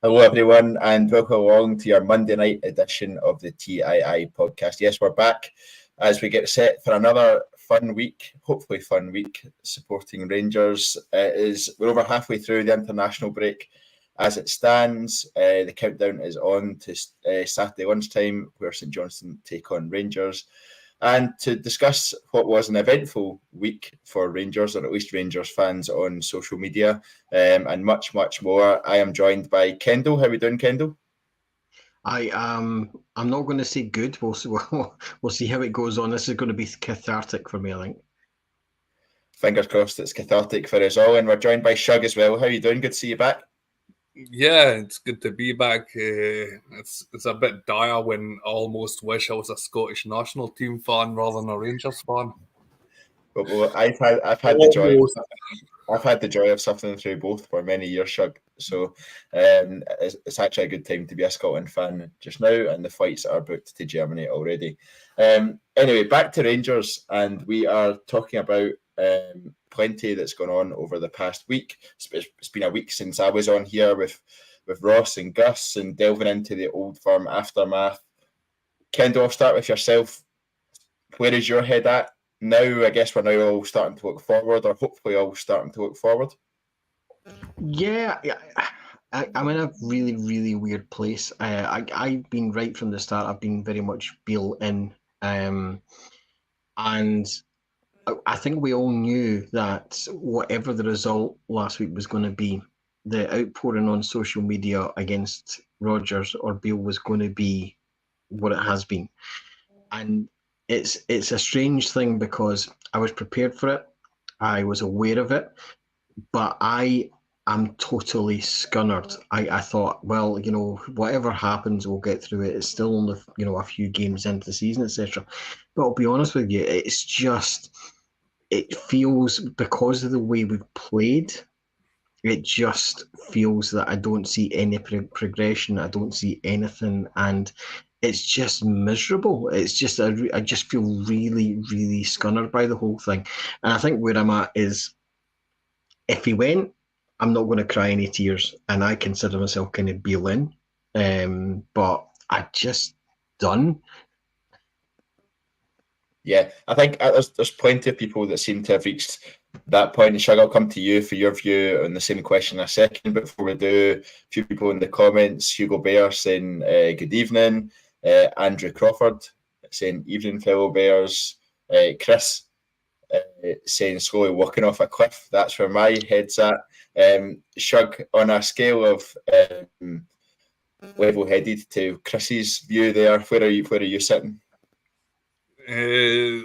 Hello, everyone, and welcome along to your Monday night edition of the TII podcast. Yes, we're back as we get set for another fun week, hopefully fun week, supporting Rangers. We're over halfway through the international break as it stands. The countdown is on to Saturday lunchtime, where St Johnstone take on Rangers. And to discuss what was an eventful week for Rangers, or at least Rangers fans on social media, and much, much more, I am joined by Kendal. How are we doing, Kendal? I'm not going to say good. We'll see how it goes on. This is going to be cathartic for me, I think. Fingers crossed it's cathartic for us all. And we're joined by Shug as well. How are you doing? Good to see you back. Yeah, it's good to be back. It's a bit dire when I almost wish I was a Scottish national team fan rather than a Rangers fan. But I've had the joy. I've had the joy of suffering through both for many years, Shug. So it's actually a good time to be a Scotland fan just now, and the flights are booked to Germany already. Anyway, back to Rangers, and we are talking about plenty that's gone on over the past week. It's been a week since I was on here with Ross and Gus and delving into the Old Firm aftermath. Kendall, I'll start with yourself. Where is your head at now? I guess we're now all starting to look forward, or hopefully all starting to look forward. Yeah, I'm in a really, really weird place. I've been right from the start. I've been very much Beale in, and I think we all knew that whatever the result last week was going to be, the outpouring on social media against Rodgers or Beale was going to be what it has been, and it's a strange thing because I was prepared for it, I was aware of it, but I'm totally scunnered. I thought, well, whatever happens, we'll get through it. It's still only, a few games into the season, etc. But I'll be honest with you, it feels, because of the way we've played, it just feels that I don't see any progression. I don't see anything, and it's just miserable. It's just I just feel really, really scunnered by the whole thing. And I think where I'm at is, if he went, I'm not going to cry any tears, and I consider myself kind of Beale in. But I just done. Yeah, I think there's plenty of people that seem to have reached that point. And Shug, I'll come to you for your view on the same question in a second. But before we do, a few people in the comments. Hugo Bear saying good evening. Andrew Crawford saying evening, fellow Bears. Chris saying slowly walking off a cliff. That's where my head's at. Shug, on a scale of level-headed to Chris's view there, where are you sitting?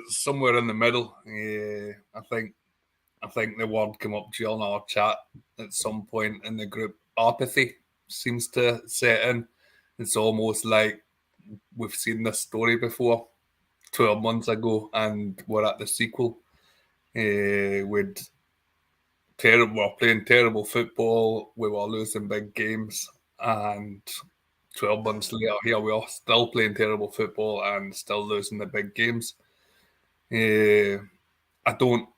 Somewhere in the middle. I think the word came up during our chat at some point in the group. Apathy seems to set in. It's almost like we've seen this story before 12 months ago, and we're at the sequel. We're playing terrible football. We were losing big games, and 12 months later, here we are still playing terrible football and still losing the big games. I don't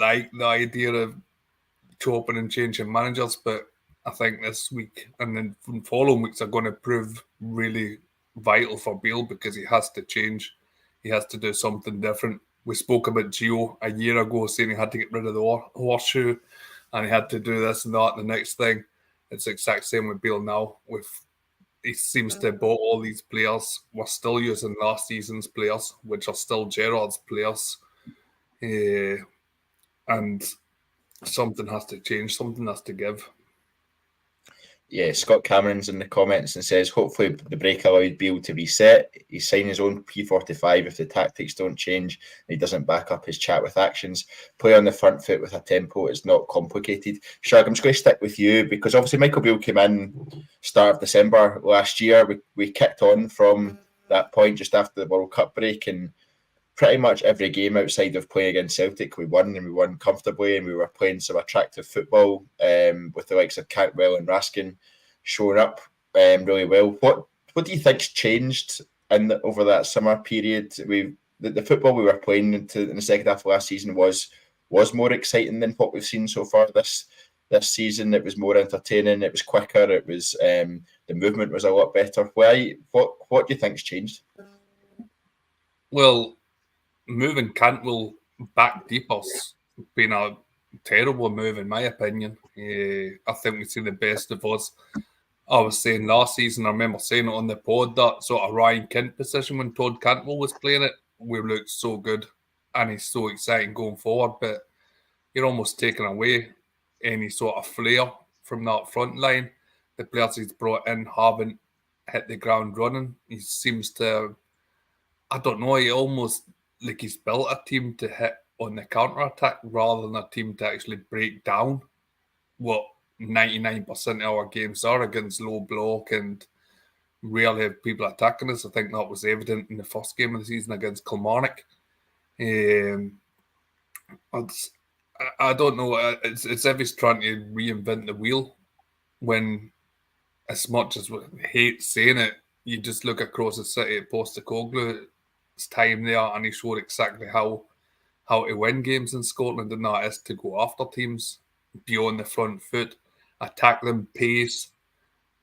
like the idea of chopping and changing managers, but I think this week and then the following weeks are going to prove really vital for Beale, because he has to change. He has to do something different. We spoke about Gio a year ago, saying he had to get rid of the horseshoe and he had to do this and that and the next thing. It's the exact same with Beale now. He seems to have bought all these players. We're still using last season's players, which are still Gerrard's players. And something has to change. Something has to give. Yeah, Scott Cameron's in the comments and says, hopefully the break allowed Beale to reset. He's signing his own P45 if the tactics don't change and he doesn't back up his chat with actions. Play on the front foot with a tempo is not complicated. Shug, I'm just going to stick with you, because obviously Michael Beale came in start of December last year. We kicked on from that point just after the World Cup break, and pretty much every game outside of playing against Celtic, we won, and we won comfortably, and we were playing some attractive football with the likes of Cantwell and Raskin showing up really well. What do you think's changed over that summer period? The football we were playing in the second half of last season was more exciting than what we've seen so far this this season. It was more entertaining. It was quicker. It was the movement was a lot better. What do you think's changed? Well, moving Cantwell back deeper's been a terrible move in my opinion. I think we've seen the best of us. I was saying last season, I remember saying it on the pod, that sort of Ryan Kent position when Todd Cantwell was playing it, we looked so good and he's so exciting going forward, but you're almost taking away any sort of flair from that front line. The players he's brought in haven't hit the ground running. He seems to, I don't know, he almost like he's built a team to hit on the counter-attack rather than a team to actually break down what 99% of our games are against low block and rarely have people attacking us. I think that was evident in the first game of the season against Kilmarnock. I don't know. It's if he's trying to reinvent the wheel when, as much as we hate saying it, you just look across the city at Postecoglou's time there and he showed exactly how to win games in Scotland, and that is to go after teams beyond the front foot, attack them, pace,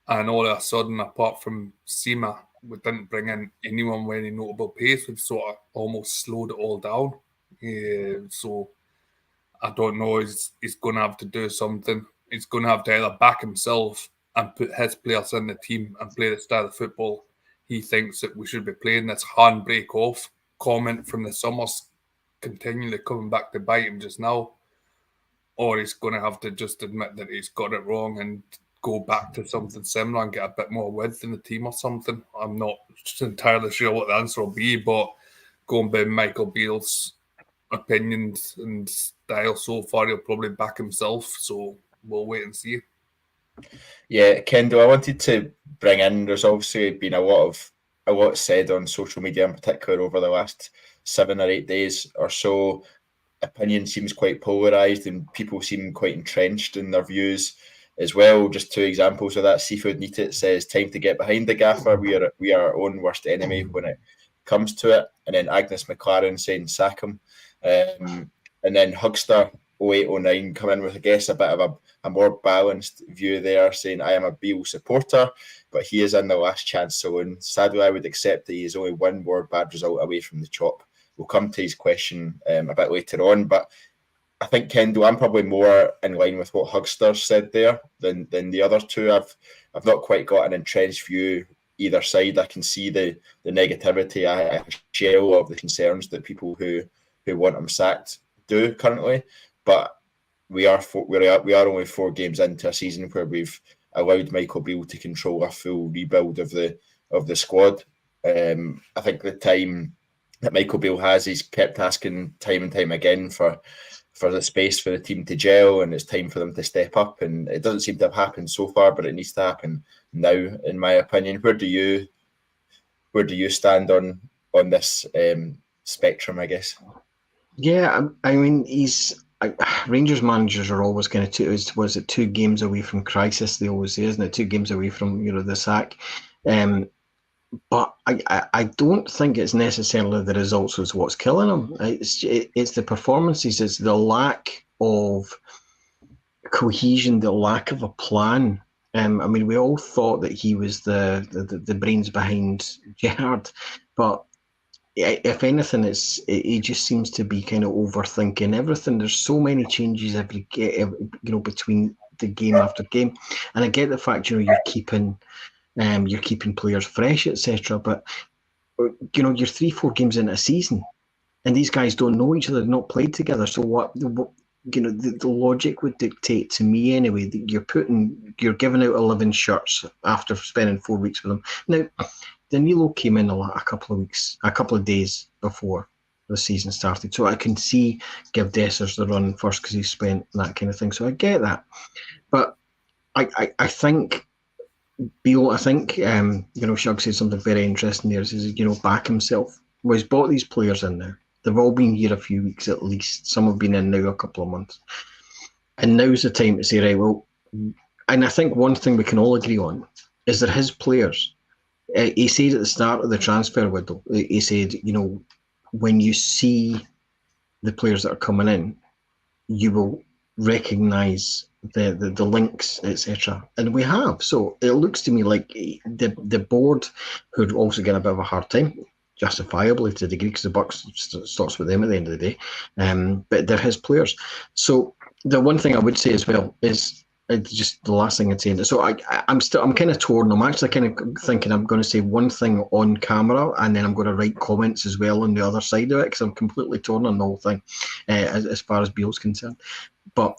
and all of a sudden, apart from Sima, we didn't bring in anyone with any notable pace. We've sort of almost slowed it all down. So I don't know. He's going to have to do something. He's going to have to either back himself and put his players in the team and play the style of football he thinks that we should be playing. This handbrake off comment from the summers continually coming back to bite him just now. Or he's going to have to just admit that he's got it wrong and go back to something similar and get a bit more width in the team or something. I'm not entirely sure what the answer will be, but going by Michael Beale's opinions and style so far, he'll probably back himself. So we'll wait and see. Yeah, Kendal, I wanted to bring in, there's obviously been a lot said on social media in particular over the last 7 or 8 days or so. Opinion seems quite polarised and people seem quite entrenched in their views as well. Just 2 examples of that. Seafood Neat It says, time to get behind the gaffer. We are our own worst enemy when it comes to it. And then Agnes McLaren saying, sack him. And then Hugster 0809 come in with, I guess, a bit of a more balanced view there, saying, I am a Beale supporter, but he is in the last chance zone. Sadly, I would accept that he is only one more bad result away from the chop. We'll come to his question a bit later on, but I think, Kendal, I'm probably more in line with what Hugster said there than the other two. I've not quite got an entrenched view either side. I can see the negativity. I share all of the concerns that people who want him sacked do currently, but we are only 4 games into a season where we've allowed Michael Beale to control a full rebuild of the squad. I think the time that Michael Beale has, he's kept asking time and time again for the space for the team to gel, and it's time for them to step up, and it doesn't seem to have happened so far, but it needs to happen now, in my opinion. Where do you stand on this spectrum, I guess? Yeah, I mean, Rangers managers are always going to, 2 games away from crisis, they always say, isn't it? 2 games away from, the sack. But I don't think it's necessarily the results is what's killing him. It's the performances. It's the lack of cohesion, the lack of a plan. I mean, we all thought that he was the brains behind Gerrard, but if anything, it just seems to be kind of overthinking everything. There's so many changes between the game after game, and I get the fact you're keeping players fresh, etc. But you're 3-4 games into a season, and these guys don't know each other, they've not played together. So the logic would dictate to me anyway that you're giving out 11 shirts after spending 4 weeks with them. Now, Danilo came in a couple of days before the season started, so I can see give Dessers the run first because he spent that kind of thing. So I get that, but I think Beale, Shug said something very interesting there. He says, back himself. Well, he's bought these players in there. They've all been here a few weeks at least. Some have been in now a couple of months. And now's the time to say, right, well, and I think one thing we can all agree on is that his players, he said at the start of the transfer window, he said, when you see the players that are coming in, you will recognise the links, etc. And we have. So it looks to me like the board, who'd also get a bit of a hard time, justifiably to a degree, because the buck starts with them at the end of the day. But they're his players. So the one thing I would say as well is, just the last thing I'd say. So I'm kind of torn. I'm actually kind of thinking I'm going to say one thing on camera, and then I'm going to write comments as well on the other side of it, because I'm completely torn on the whole thing as far as Beale's concerned. But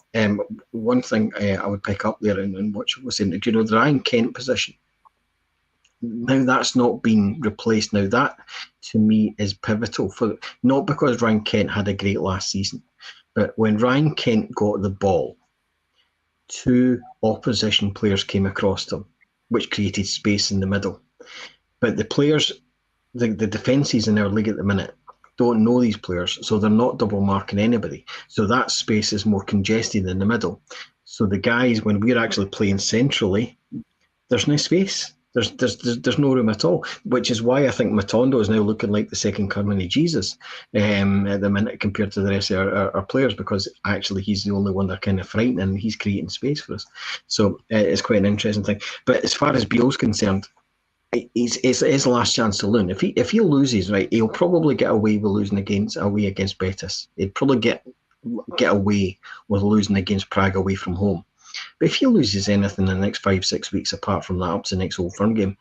one thing I would pick up there and what you were saying, the Ryan Kent position. Now that's not been replaced. Now that to me is pivotal, for not because Ryan Kent had a great last season, but when Ryan Kent got the ball, 2 opposition players came across him, which created space in the middle. But the players, the defences in our league at the minute, don't know these players, so they're not double marking anybody. So that space is more congested in the middle. So the guys, when we're actually playing centrally, there's no space. There's no room at all, which is why I think Matondo is now looking like the second coming of Jesus at the minute compared to the rest of our players, because actually he's the only one they're kind of frightening, and he's creating space for us. So it's quite an interesting thing. But as far as Beale's concerned, it's his last chance to learn. If he loses, right, he'll probably get away with losing away against Betis. He'd probably get away with losing against Prague away from home. But if he loses anything in the next 5-6 weeks, apart from that up to the next Old Firm game,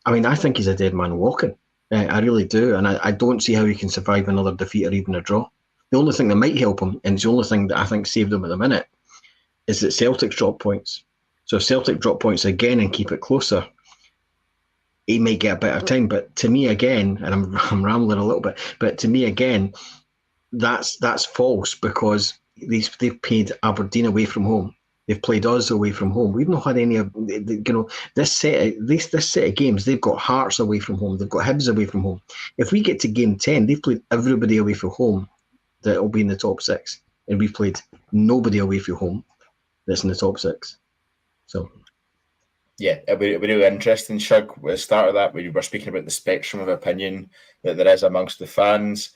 I mean, I think he's a dead man walking. I really do. And I don't see how he can survive another defeat or even a draw. The only thing that might help him, and it's the only thing that I think saved him at the minute, is that Celtic's drop points. So if Celtic drop points again and keep it closer, he might get a better time. But to me, again, and I'm rambling a little bit, but to me, again, that's false, because they've paid Aberdeen away from home. They've played us away from home. We've not had any of, this set of games. They've got Hearts away from home. They've got Hibs away from home. If we get to game 10, they've played everybody away from home that will be in the top 6, and we've played nobody away from home that's in the top 6. So. Yeah, it'll be really interesting, Shug. At the start of that, we were speaking about the spectrum of opinion that there is amongst the fans.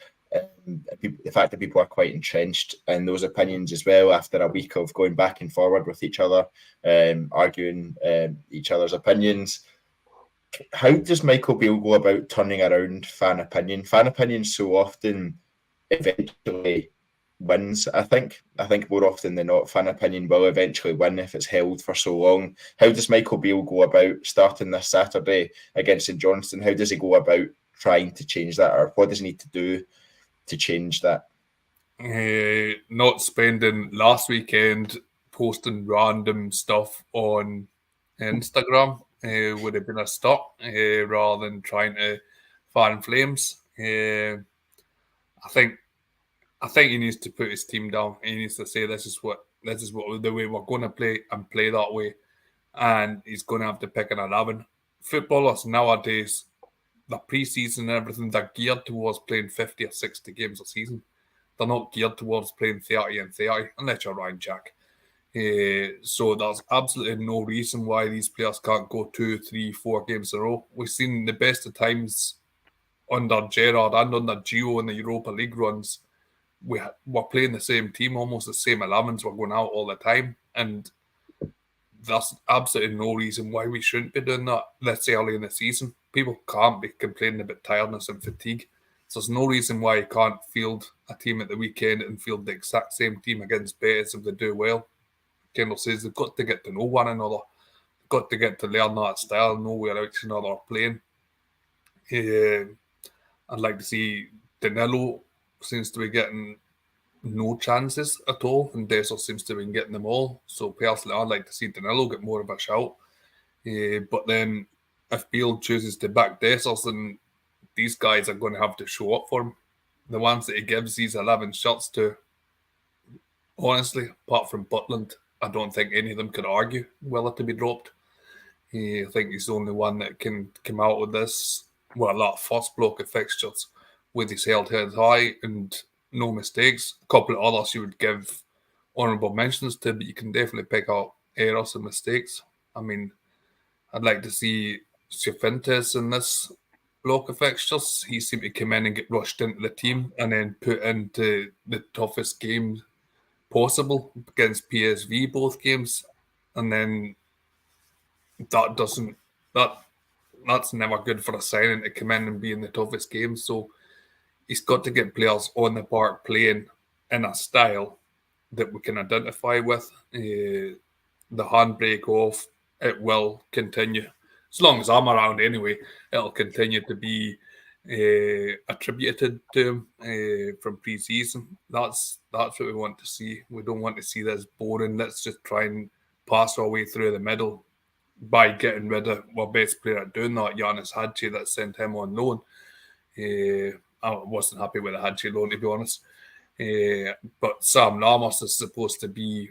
The fact that people are quite entrenched in those opinions as well after a week of going back and forward with each other, arguing each other's opinions. How does Michael Beale go about turning around fan opinion? Fan opinion so often eventually wins. I think more often than not, fan opinion will eventually win if it's held for so long. How does Michael Beale go about starting this Saturday against St Johnstone? How does he go about trying to change that, or what does he need to do to change that? Not spending last weekend posting random stuff on Instagram would have been a start, rather than trying to fan flames. I think he needs to put his team down. He needs to say this is what the way we're going to play, and play that way. And he's going to have to pick an 11. Footballers nowadays, the pre-season and everything, they're geared towards playing 50 or 60 games a season. They're not geared towards playing 30 and 30, unless you're Ryan Jack. So there's absolutely no reason why these players can't go 2, 3, 4 games in a row. We've seen the best of times under Gerrard and under Gio in the Europa League runs. We're playing the same team, almost the same 11s. We're going out all the time. And there's absolutely no reason why we shouldn't be doing that this early in the season. People can't be complaining about tiredness and fatigue. So there's no reason why you can't field a team at the weekend and field the exact same team against Betis if they do well. Kendal says they've got to get to know one another. They've got to get to learn that style, know where each other are playing. I'd like to see Danilo seems to be getting no chances at all, and Dessers seems to be getting them all. So personally, I'd like to see Danilo get more of a shout. But then if Beale chooses to back Dessers, then these guys are going to have to show up for him. The ones that he gives these 11 shots to, honestly, apart from Butland, I don't think any of them could argue whether to be dropped. I think he's the only one that can come out with this, well, that first block of fixtures with his head high and no mistakes. A couple of others you would give honourable mentions to, but you can definitely pick out errors and mistakes. I mean, I'd like to see Cifuentes in this block of fixtures. He seemed to come in and get rushed into the team and then put into the toughest game possible against PSV both games, and then that's never good for a signing to come in and be in the toughest game. So he's got to get players on the park playing in a style that we can identify with. The handbrake off, it will continue. As long as I'm around anyway, it'll continue to be attributed to him from pre-season. That's what we want to see. We don't want to see this boring. Let's just try and pass our way through the middle by getting rid of our best player at doing that, Giannis Hadji, that sent him on loan. I wasn't happy with the Hadji loan, to be honest. But Sam Ramos is supposed to be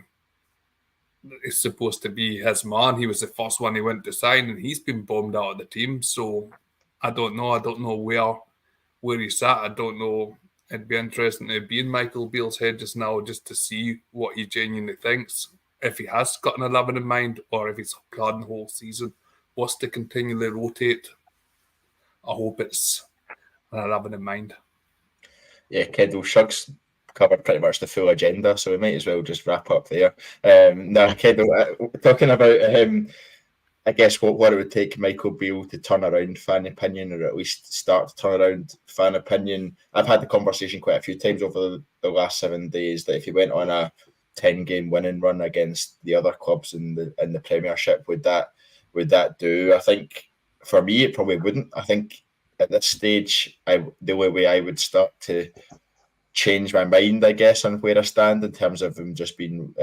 his man. He was the first one he went to sign, and he's been bombed out of the team. So I don't know. I don't know where he's at. I don't know. It'd be interesting to be in Michael Beale's head just now, just to see what he genuinely thinks. If he has got an 11 in mind, or if he's planning the whole season, wants to continually rotate. I hope it's an 11 in mind. Yeah, Kendal, Shug's covered pretty much the full agenda, so we might as well just wrap up there. Kendal, talking about I guess what it would take Michael Beale to turn around fan opinion, or at least start to turn around fan opinion. I've had the conversation quite a few times over the last 7 days that if he went on a 10-game winning run against the other clubs in the Premiership, would that do? I think for me it probably wouldn't. I think at this stage, the only way I would start to change my mind, I guess, on where I stand in terms of him just being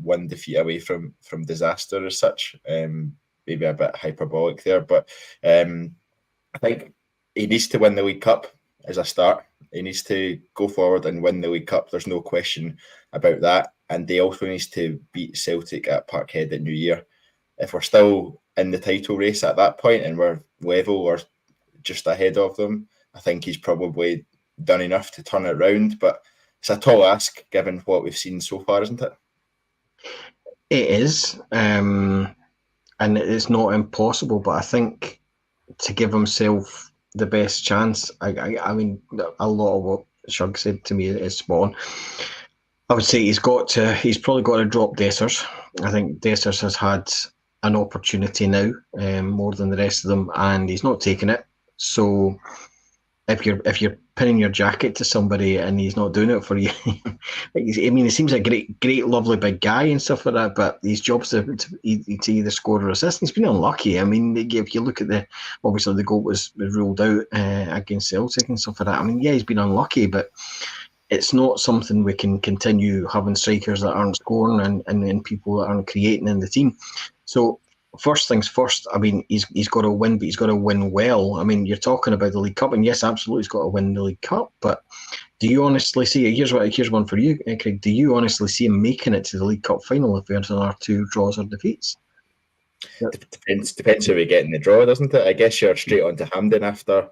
one defeat away from disaster as such. Maybe a bit hyperbolic there, but I think he needs to win the League Cup as a start. He needs to go forward and win the League Cup. There's no question about that. And he also needs to beat Celtic at Parkhead at New Year. If we're still in the title race at that point and we're level or just ahead of them, I think he's probably done enough to turn it around. But it's a tall ask given what we've seen so far, isn't it? It is. And it's not impossible, but I think to give himself the best chance, I mean, a lot of what Shug said to me is spot on. I would say he's probably got to drop Dessers. I think Dessers has had an opportunity now, more than the rest of them, and he's not taking it. So if you're pinning your jacket to somebody and he's not doing it for you, he seems like a great, lovely big guy and stuff like that, but his job's to either score or assist. He's been unlucky. I mean, if you look at obviously the goal was ruled out against Celtic and stuff like that. I mean, yeah, he's been unlucky, but it's not something we can continue having strikers that aren't scoring and people that aren't creating in the team. So first things first, I mean, he's got to win, but he's got to win well. I mean, you're talking about the League Cup, and yes, absolutely, he's got to win the League Cup, but do you honestly see, here's one for you, Craig, do you honestly see him making it to the League Cup final if there's another 2 draws or defeats? Depends who we get in the draw, doesn't it? I guess you're straight on to Hampden after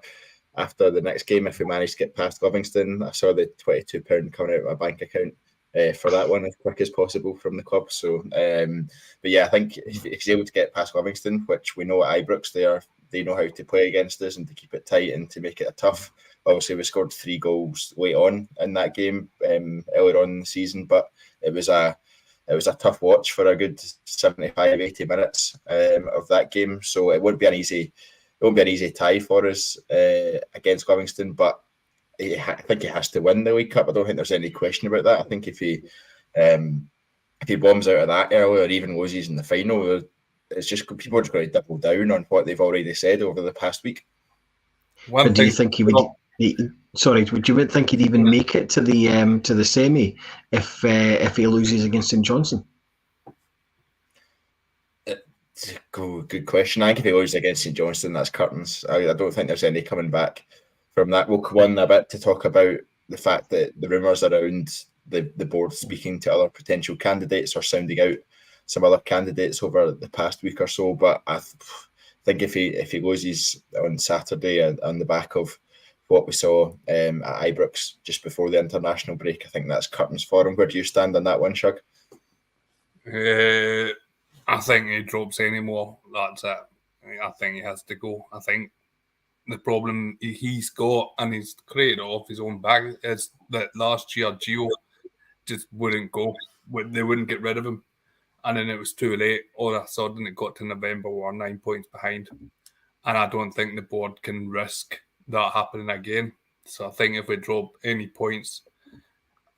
the next game if we manage to get past Livingston. I saw the £22 coming out of my bank account for that one as quick as possible from the club. So, but yeah, I think if he's able to get past Livingston, which we know at Ibrox they know how to play against us and to keep it tight and to make it a tough. Obviously, we scored 3 goals late on in that game earlier on in the season, but it was a tough watch for a good 75-80 minutes of that game. So it won't be an easy tie for us against Livingston, but I think he has to win the League Cup. I don't think there's any question about that. I think if he bombs out of that early or even loses in the final, it's just people are just going to double down on what they've already said over the past week. But do you think he would? Would you think he'd even make it to the semi if he loses against St Johnstone? Good question. I think if he loses against St Johnstone, that's curtains. I don't think there's any coming back from that. We'll go on a bit to talk about the fact that the rumours around the board speaking to other potential candidates or sounding out some other candidates over the past week or so. But I think if he loses on Saturday on the back of what we saw at Ibrox just before the international break, I think that's curtains for him. Where do you stand on that one, Shug? I think he drops anymore. That's it. I think he has to go. I think the problem he's got, and he's created off his own back, is that last year Gio just wouldn't go. they wouldn't get rid of him. And then it was too late. All of a sudden, it got to November, we were 9 points behind. And I don't think the board can risk that happening again. So I think if we drop any points,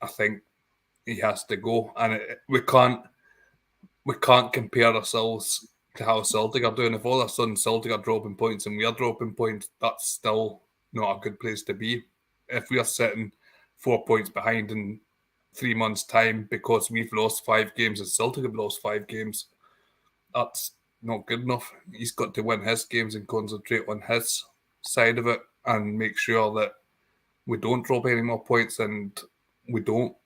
I think he has to go. And we can't compare ourselves to how Celtic are doing. If all of a sudden Celtic are dropping points and we are dropping points, that's still not a good place to be. If we are sitting 4 points behind in 3 months' time because we've lost 5 games and Celtic have lost 5 games, that's not good enough. He's got to win his games and concentrate on his side of it and make sure that we don't drop any more points and we don't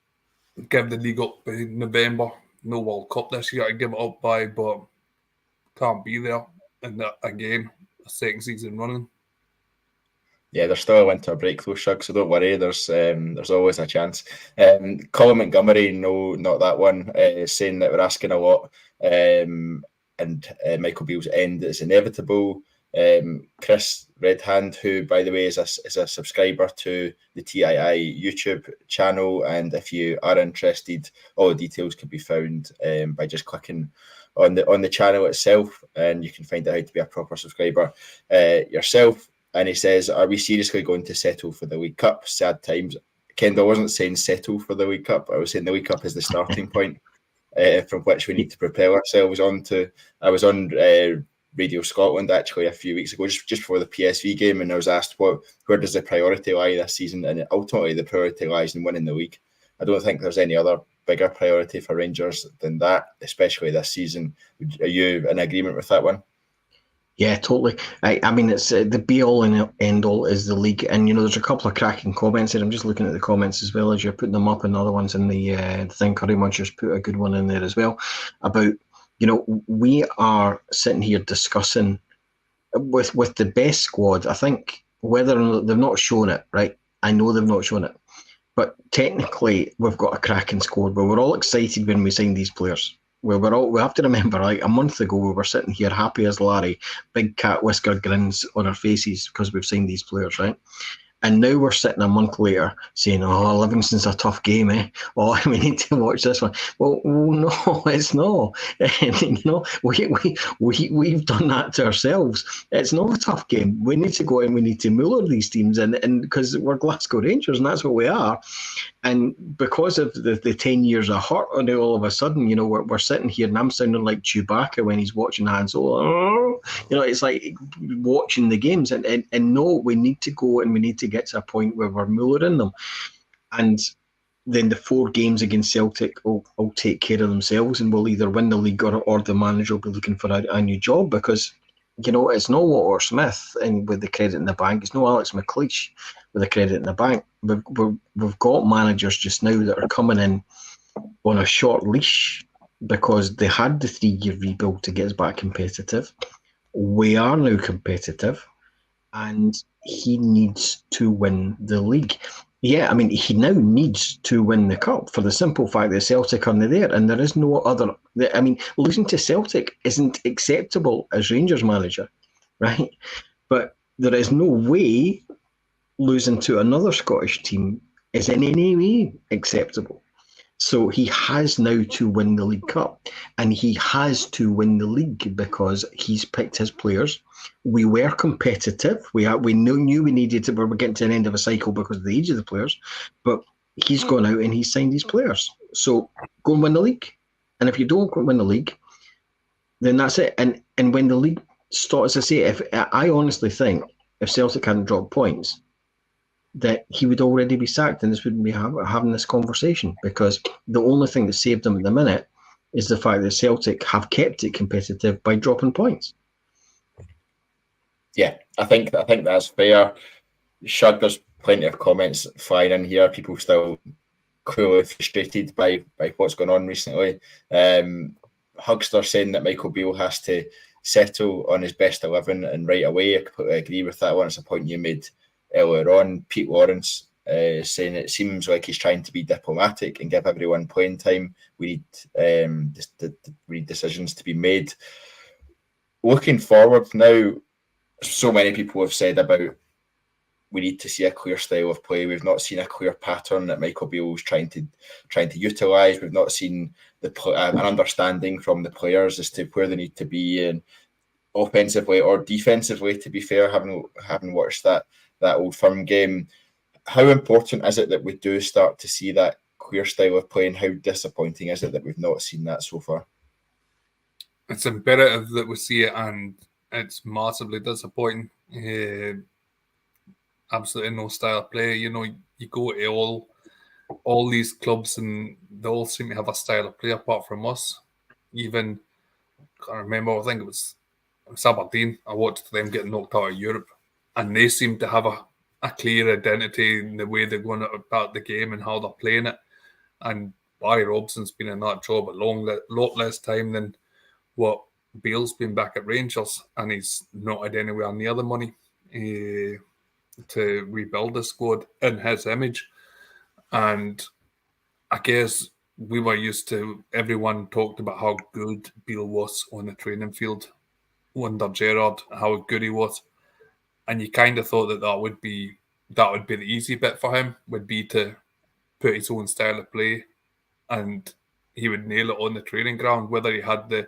give the league up by November. No World Cup this year to give it up by, but can't be there. And that, again, a second season running. Yeah, there's still a winter break though, Shug, so don't worry. There's always a chance. Colin Montgomery, no, not that one, saying that we're asking a lot. And Michael Beale's end is inevitable. Chris Redhand, who, by the way, is a subscriber to the TII YouTube channel, and if you are interested, all the details can be found by just clicking on the channel itself, and you can find out how to be a proper subscriber yourself. And he says, are we seriously going to settle for the League Cup? Sad times. Kendal wasn't saying settle for the League Cup. I was saying the League Cup is the starting point from which we need to propel ourselves onto. I was on Radio Scotland actually a few weeks ago, just before the PSV game, and I was asked where does the priority lie this season, and ultimately the priority lies in winning the league. I don't think there's any other bigger priority for Rangers than that, especially this season. Are you in agreement with that one? Yeah, totally. I mean, it's the be-all and end-all is the league. And, there's a couple of cracking comments there. I'm just looking at the comments as well as you're putting them up, and other ones in the thing. Curry Munchers put a good one in there as well about, we are sitting here discussing with the best squad. I think whether or not they've not shown it, right? I know they've not shown it. But technically, we've got a cracking squad. But we're all excited when we sign these players. We have to remember, like a month ago, we were sitting here happy as Larry, big cat whisker grins on our faces because we've signed these players, right? And now we're sitting a month later saying, oh, Livingston's a tough game, eh? Oh, we need to watch this one. Well, no, it's not. We've done that to ourselves. It's not a tough game. We need to go and we need to muller these teams, and because we're Glasgow Rangers, and that's what we are. And because of the 10 years of hurt, and all of a sudden, we're sitting here and I'm sounding like Chewbacca when he's watching Han Solo. It's like watching the games. And no, we need to go and we need to get to a point where we're mullering them. And then the 4 games against Celtic will take care of themselves, and we'll either win the league or the manager will be looking for a new job, because it's no Walter Smith and with the credit in the bank. It's no Alex McLeish with the credit in the bank. We've got managers just now that are coming in on a short leash because they had the 3-year rebuild to get us back competitive. We are now competitive, and he needs to win the league. Yeah, I mean, he now needs to win the cup for the simple fact that Celtic are there, and there is no other. I mean, losing to Celtic isn't acceptable as Rangers manager, right? But there is no way losing to another Scottish team is in any way acceptable. So he has now to win the League Cup, and he has to win the league because he's picked his players. We were competitive. We knew we needed to. We were getting to the end of a cycle because of the age of the players, but he's gone out and he's signed these players. So go and win the league. And if you don't go and win the league, then that's it. And when the league starts, as I say, I honestly think if Celtic hadn't dropped points, that he would already be sacked, and this wouldn't be having this conversation, because the only thing that saved him at the minute is the fact that Celtic have kept it competitive by dropping points. Yeah, I think that's fair. Shug, there's plenty of comments flying in here. People still clearly frustrated by what's going on recently. Hugster saying that Michael Beale has to settle on his best 11 and right away. I completely agree with that one. It's a point you made earlier on. Pete Lawrence saying it seems like he's trying to be diplomatic and give everyone playing time. We need decisions to be made. Looking forward now, so many people have said about we need to see a clear style of play. We've not seen a clear pattern that Michael Beale's trying to utilise. We've not seen an understanding from the players as to where they need to be, and offensively or defensively. To be fair, having watched that Old Firm game, how important is it that we do start to see that clear style of play, and how disappointing is it that we've not seen that so far? It's imperative that we see it, and it's massively disappointing. Absolutely no style of play. You know, you go to all these clubs and they all seem to have a style of play apart from us. Even, I can't remember, I think it was Aberdeen. I watched them get knocked out of Europe, and they seem to have a clear identity in the way they're going about the game and how they're playing it. And Barry Robson's been in that job a lot less time than what Beale's been back at Rangers, and he's not had anywhere near the money to rebuild the squad in his image. And I guess we were used to, everyone talked about how good Beale was on the training field under Gerrard, how good he was. And you kind of thought that would be the easy bit for him, would be to put his own style of play, and he would nail it on the training ground. Whether he had the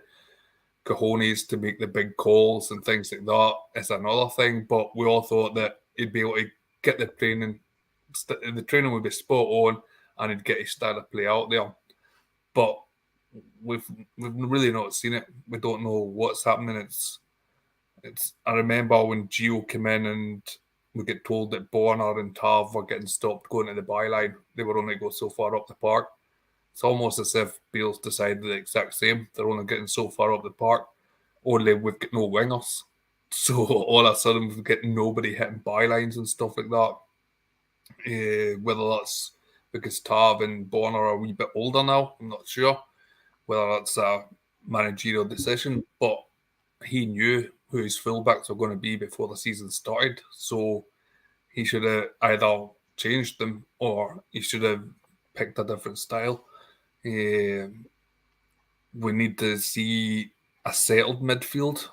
cojones to make the big calls and things like that is another thing. But we all thought that he'd be able to get the training would be spot on, and he'd get his style of play out there. But we've really not seen it. We don't know what's happening. It's. I remember when Gio came in and we get told that Borna and Tav were getting stopped going to the byline. They were only go so far up the park. It's almost as if Beale's decided the exact same. They're only getting so far up the park. Only we've got no wingers. So all of a sudden we've got nobody hitting bylines and stuff like that. Whether that's because Tav and Borna are a wee bit older now, I'm not sure. Whether that's a managerial decision. But he knew who his fullbacks were going to be before the season started. So he should have either changed them or he should have picked a different style. We need to see a settled midfield.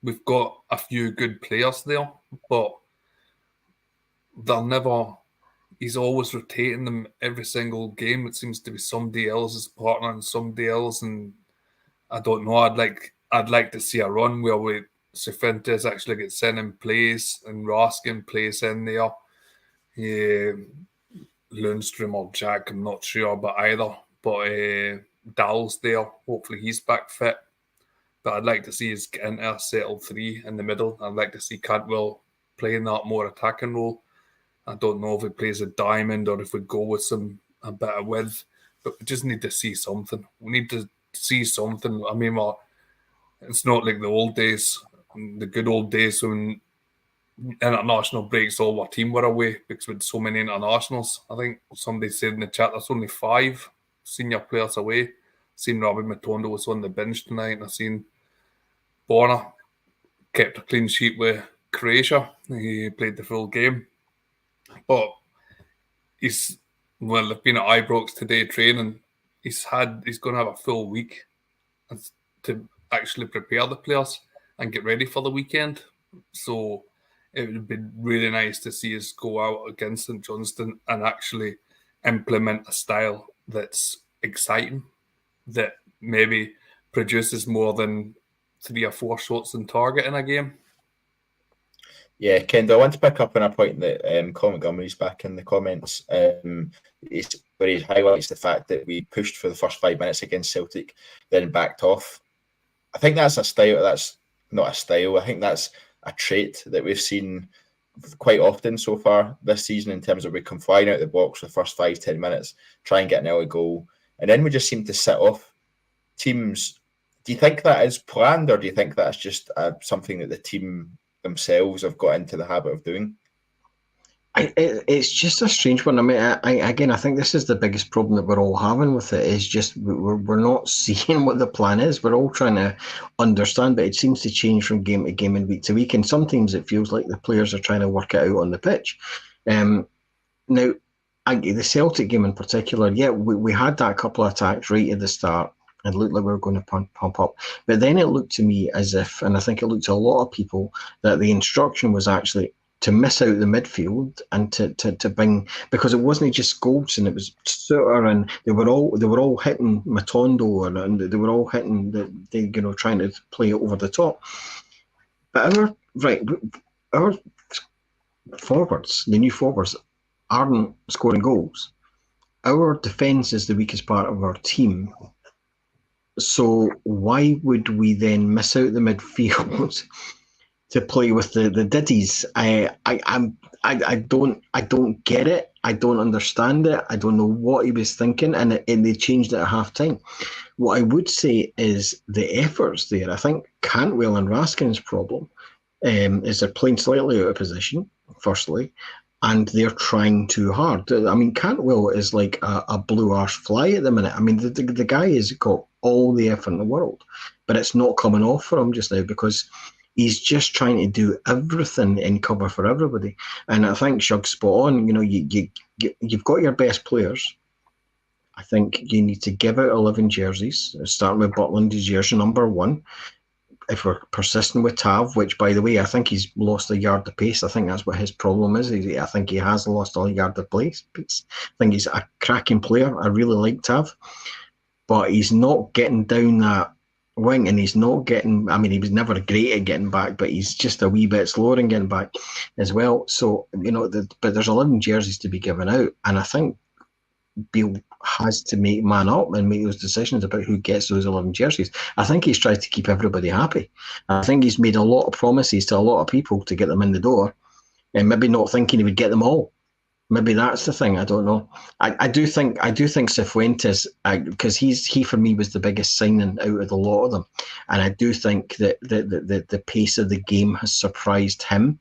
We've got a few good players there, but they're never... He's always rotating them every single game. It seems to be somebody else's partner and somebody else, and I don't know. I'd like to see a run where Cifuentes actually gets sent in plays and Raskin plays in there. Lundstrom or Jack, I'm not sure about either. But Dal's there. Hopefully he's back fit. But I'd like to see us get into a settled three in the middle. I'd like to see Cantwell playing that more attacking role. I don't know if he plays a diamond or if we go with a bit of width. But we just need to see something. We need to see something. I mean, it's not like the old days, the good old days when international breaks, all our team were away because we had so many internationals. I think somebody said in the chat there's only 5 senior players away. Seen Robbie Matondo was on the bench tonight, and I seen Borna kept a clean sheet with Croatia. He played the full game. But they've been at Ibrox today training. He's going to have a full week to actually prepare the players and get ready for the weekend. So it would be really nice to see us go out against St Johnstone and actually implement a style that's exciting, that maybe produces more than 3 or 4 shots on target in a game. Yeah, Kendal, I want to pick up on a point that Colin Montgomery's back in the comments, where he highlights the fact that we pushed for the first 5 minutes against Celtic, then backed off. I think that's a style. That's not a style. I think that's a trait that we've seen quite often so far this season, in terms of we come flying out the box for the first 5-10 minutes, try and get an early goal, and then we just seem to sit off teams. Do you think that is planned, or do you think that's just something that the team themselves have got into the habit of doing? It's just a strange one. I mean, I think this is the biggest problem that we're all having with it, is just we're not seeing what the plan is. We're all trying to understand, but it seems to change from game to game and week to week, and sometimes it feels like the players are trying to work it out on the pitch. Now, the Celtic game in particular, we had that couple of attacks right at the start. It looked like we were going to pump up. But then it looked to me as if, and I think it looked to a lot of people, that the instruction was actually to miss out the midfield and to bring, because it wasn't just Goldson, it was Suter, and they were all hitting Matondo, and they were all hitting trying to play it over the top. But our forwards, the new forwards, aren't scoring goals. Our defence is the weakest part of our team. So why would we then miss out the midfield to play with the Diddies? I don't get it. I don't understand it. I don't know what he was thinking, and they changed it at half time. What I would say is the efforts there. I think Cantwell and Raskin's problem is they're playing slightly out of position, firstly, and they're trying too hard. I mean, Cantwell is like a blue arse fly at the minute. I mean, the guy has got all the effort in the world, but it's not coming off for him just now because he's just trying to do everything in cover for everybody. And I think Shug's spot on. You've got your best players. I think you need to give out 11 jerseys, starting with Butland as jersey number 1. If we're persistent with Tav, which, by the way, I think he's lost a yard of pace. I think that's what his problem is. I think he has lost a yard of pace. I think he's a cracking player. I really like Tav. But he's not getting down that wing, and he's not getting... I mean, he was never great at getting back, but he's just a wee bit slower in getting back as well. So, but there's 11 jerseys to be given out, and I think Beale has to man up and make those decisions about who gets those 11 jerseys. I think he's tried to keep everybody happy. I think he's made a lot of promises to a lot of people to get them in the door, and maybe not thinking he would get them all. Maybe that's the thing. I don't know. I do think Cifuentes, because he for me was the biggest signing out of the lot of them, and I do think that the pace of the game has surprised him,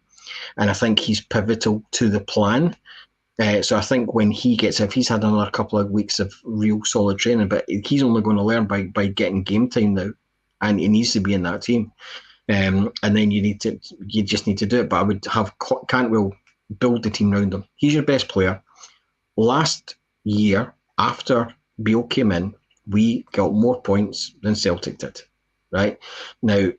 and I think he's pivotal to the plan. So I think when if he's had another couple of weeks of real solid training, but he's only going to learn by getting game time now, and he needs to be in that team. And then you just need to do it. But I would have Cantwell build the team around him. He's your best player. Last year, after Beale came in, we got more points than Celtic did. Right now,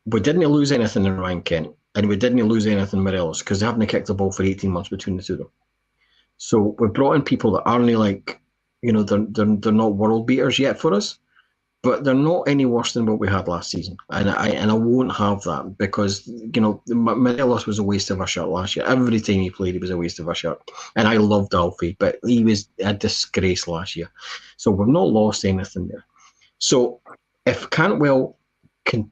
we didn't lose anything in Ryan Kent. And we didn't lose anything in Morelos because they haven't kicked the ball for 18 months between the two of them. So we brought in people that aren't like, they're not world beaters yet for us, but they're not any worse than what we had last season. And I won't have that because, Morelos was a waste of a shot last year. Every time he played, he was a waste of a shot. And I loved Alfie, but he was a disgrace last year. So we've not lost anything there. So if Cantwell can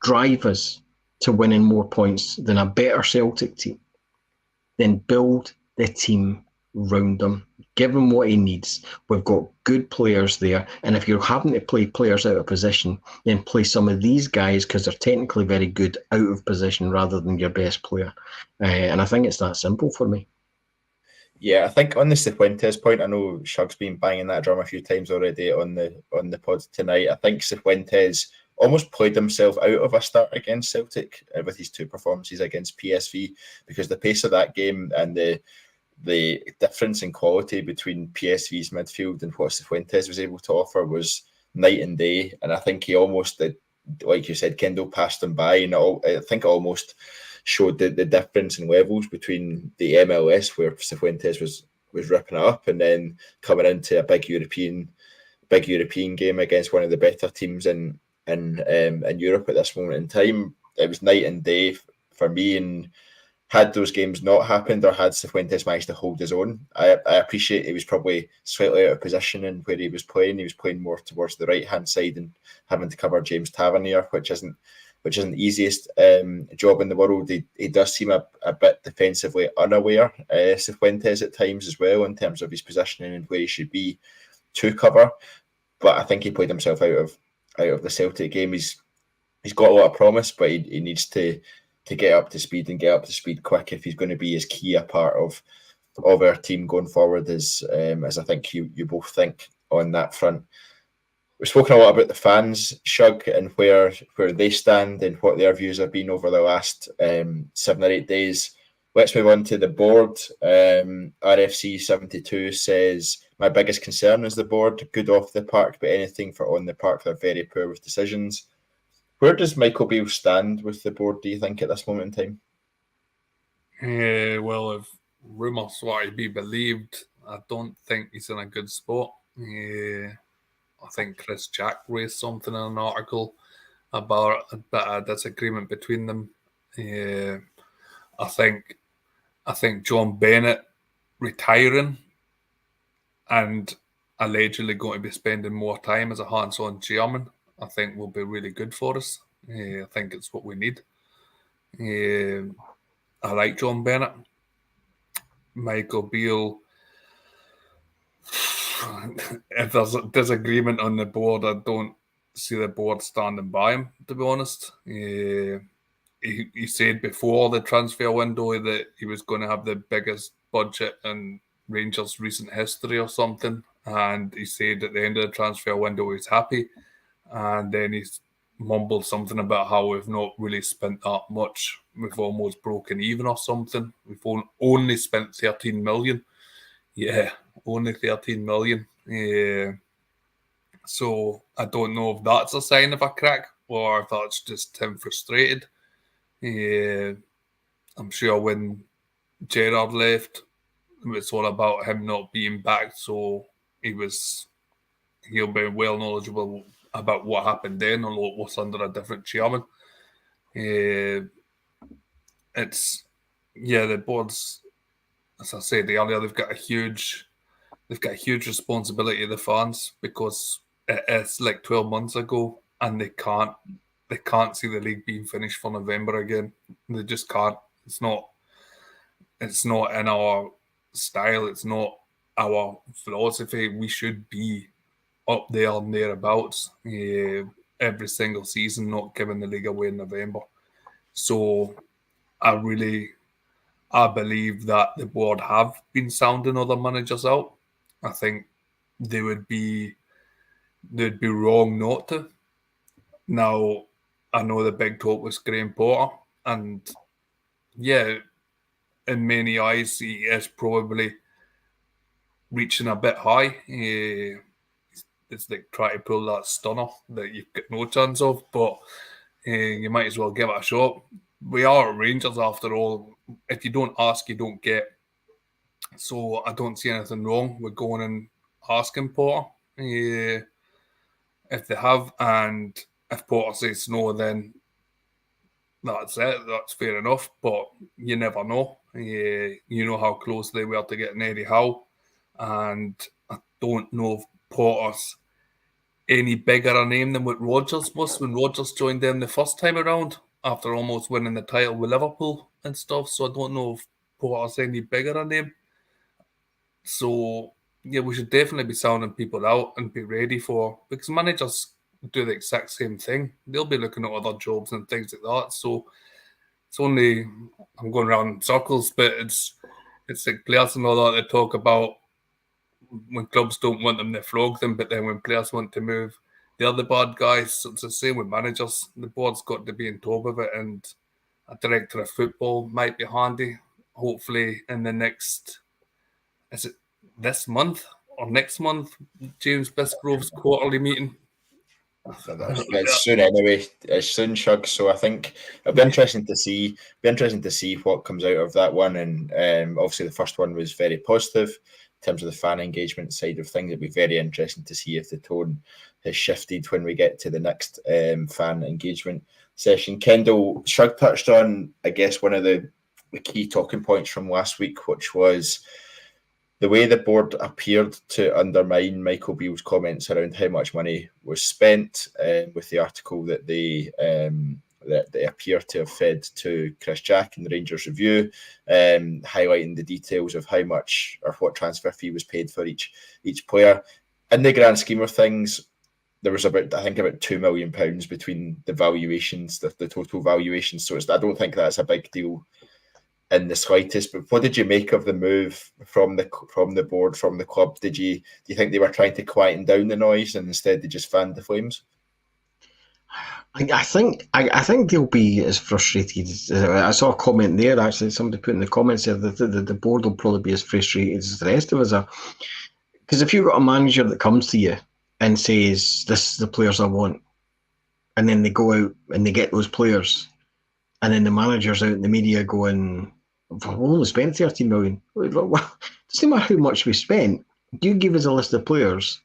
drive us to winning more points than a better Celtic team, then build the team round him. Give him what he needs. We've got good players there, and if you're having to play players out of position, then play some of these guys because they're technically very good out of position rather than your best player. And I think it's that simple for me. Yeah, I think on the Cifuentes point, I know Shug's been banging that drum a few times already on the pod tonight. I think Cifuentes almost played himself out of a start against Celtic with his 2 performances against PSV, because the pace of that game and the difference in quality between PSV's midfield and what Cifuentes was able to offer was night and day. And I think he almost did, like you said, Kendal passed him by, and I think it almost showed the difference in levels between the MLS, where Cifuentes was ripping it up, and then coming into a big European game against one of the better teams in Europe at this moment in time. It was night and day for me, and had those games not happened, or had Cifuentes managed to hold his own, I appreciate he was probably slightly out of position in where he was playing. He was playing more towards the right hand side and having to cover James Tavernier, which isn't the easiest job in the world. He does seem a bit defensively unaware, Cifuentes at times as well, in terms of his positioning and where he should be to cover. But I think he played himself out of the Celtic game. He's got a lot of promise, but he needs to get up to speed, and get up to speed quick if he's going to be as key a part of our team going forward as I think you both think on that front. We've spoken a lot about the fans, Shug, and where they stand and what their views have been over the last 7 or 8 days. Let's move on to the board. RFC72 says, my biggest concern is the board. Good off the park, but anything for on the park, they're very poor with decisions. Where does Michael Beale stand with the board, do you think, at this moment in time? Well, if rumours were to be believed, I don't think he's in a good spot. I think Chris Jack raised something in an article about a bit of disagreement between them. I think John Bennett retiring and allegedly going to be spending more time as a hands-on chairman, I think will be really good for us. I think it's what we need. I like John Bennett. Michael Beale. If there's a disagreement on the board, I don't see the board standing by him, to be honest. He said before the transfer window that he was going to have the biggest budget in Rangers' recent history or something. And he said at the end of the transfer window he's happy. And then he's mumbled something about how we've not really spent that much. We've almost broken even or something. We've only spent 13 million. Yeah, only 13 million. So I don't know if that's a sign of a crack or if that's just him frustrated. I'm sure when Gerrard left, it was all about him not being back, so he'll be well knowledgeable about what happened then or what's under a different chairman. The boards, as I said earlier, they've got a huge responsibility to the fans because it's like 12 months ago and they can't see the league being finished for November again. They just can't. It's not in our style. It's not our philosophy. We should be up there and thereabouts every single season, not giving the league away in November. So I believe that the board have been sounding other managers out. I think they'd be wrong not to. Now, I know the big talk was Graham Potter, and yeah, in many eyes, he is probably reaching a bit high. It's like trying to pull that stunner that you've got no chance of, but you might as well give it a shot. We are Rangers after all. If you don't ask, you don't get. So I don't see anything wrong with going and asking Potter if they have, and if Potter says no, then that's it. That's fair enough. But you never know. You know how close they were to getting Eddie Howe, and I don't know if Potter's any bigger a name than what Rodgers was when Rodgers joined them the first time around after almost winning the title with Liverpool and stuff. So I don't know if Potter's any bigger a name. So yeah, we should definitely be sounding people out and be ready because managers do the exact same thing. They'll be looking at other jobs and things like that. So it's only, I'm going around in circles, but it's like players and all that they talk about when clubs don't want them, they flog them, but then when players want to move, they're the bad guys. So it's the same with managers. The board's got to be on top of it, and a director of football might be handy. Hopefully in the next, is it this month or next month, James Bisgrove's quarterly meeting? It's soon anyway. It's soon, Shug. So I think it'll be interesting to see. What comes out of that one. And obviously, the first one was very positive in terms of the fan engagement side of things. It'll be very interesting to see if the tone has shifted when we get to the next fan engagement session. Kendal, Shug touched on, I guess, one of the key talking points from last week, which was the way the board appeared to undermine Michael Beale's comments around how much money was spent with the article that they appear to have fed to Chris Jack in the Rangers Review, highlighting the details of how much or what transfer fee was paid for each player. In the grand scheme of things, there was about £2 million between the valuations, the total valuations. So I don't think that's a big deal in the slightest. But what did you make of the move from the board, from the club? Do you think they were trying to quieten down the noise and instead they just fanned the flames? I think they'll be as frustrated. I saw a comment there, actually, somebody put in the comments there that the board will probably be as frustrated as the rest of us are. Because if you've got a manager that comes to you and says, "This is the players I want," and then they go out and they get those players, and then the manager's out in the media going, we've only spent 13 million. Well, it doesn't matter how much we spent. You give us a list of players